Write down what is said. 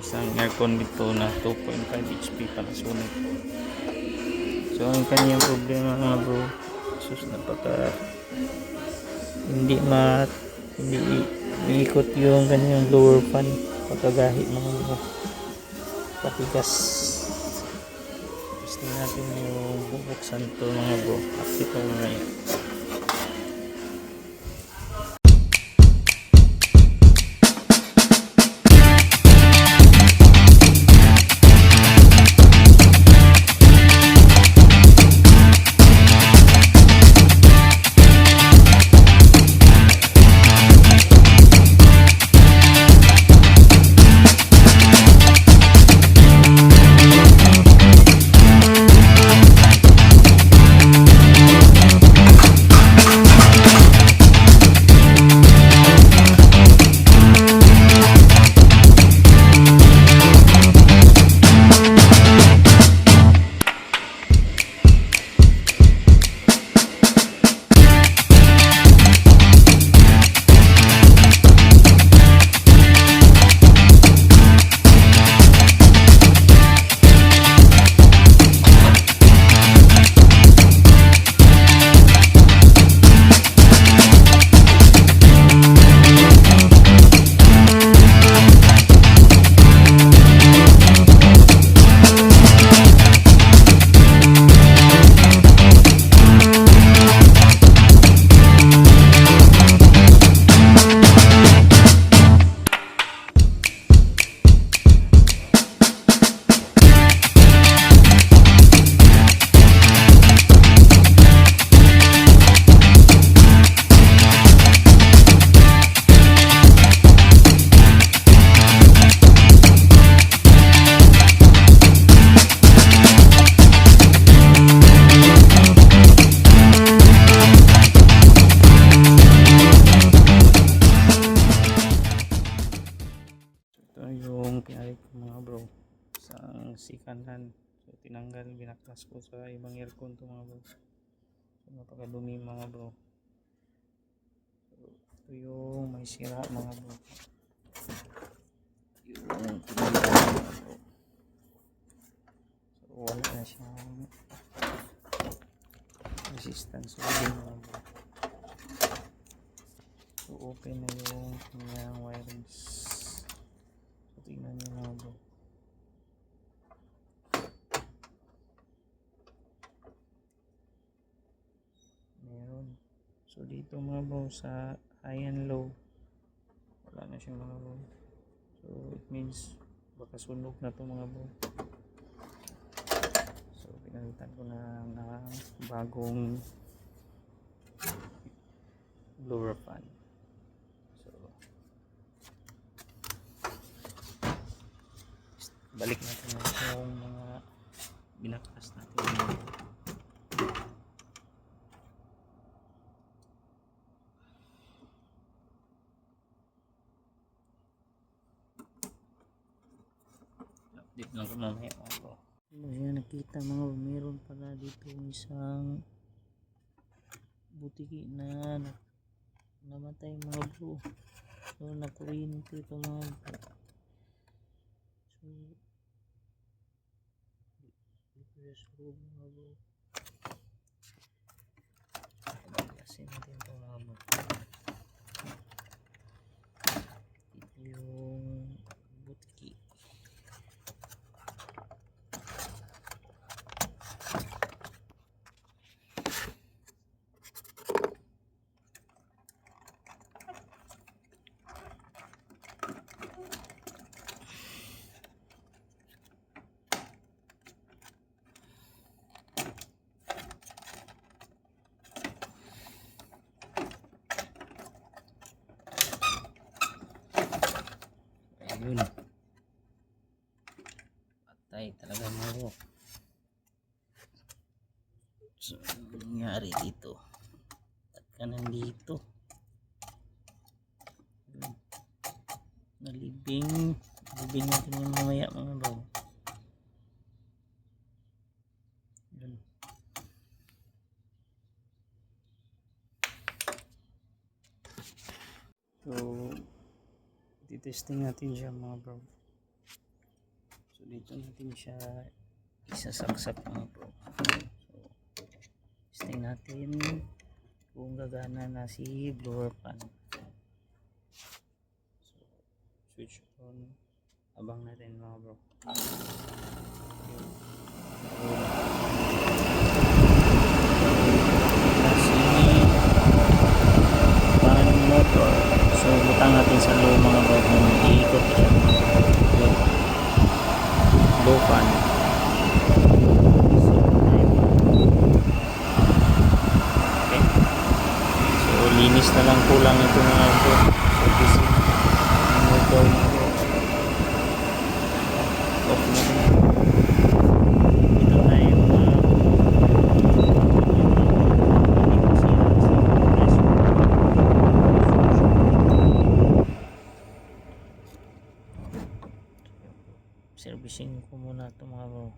isang aircon dito na 2.5 HP Panasonic. So ang kanyang problema mga bro, sus napaka hindi iikot yung kanyang lower fan, pagkagahi mga bro, patigas. Gusto natin yung bubuksan to mga bro, update ko ngayon. Pinalik ko mga bro sa second hand. So tinanggal, binaklas ko sa ibang aircon to mga bro. So napakadumi mga bro. So ito yung may sira mga bro, yung tinanggal mga bro. So wala na siyang resistance mga bro. So open na yung kanyang wirings. Tingnan nyo mga bro. Meron. So dito mga bro sa high and low, wala na siya mga bro. So it means baka sunog na to mga bro. So pinalitan ko na ng bagong blower fan. Balik natin yung mga binaklas natin. Update lang ko mamaya mga bro. Ayan, nakita mga bro, meron pala dito isang butiki na namatay mga bro. So nakuryente ito mga bro. So so mga bro, kasi natin ito mga bro. Ito yung butiki. Ayun, patay talaga mga bro. So nangyari dito, at ka nandito nalibing natin yung mamaya mga bro. Yun. So, titesting natin siya mga bro. So dito natin siya isasaksak mga bro. So testing natin kung gagana na si blower fan. So switch on, abang natin mga bro. Fan motor. So butang natin sa low mga bro kung iikot siya. Yun. Low fan. So, okay. So linis na lang kulang ito mga bro. So this is motor mga bro. Off na rin. Ito na yung servicing ko muna ito mga bro.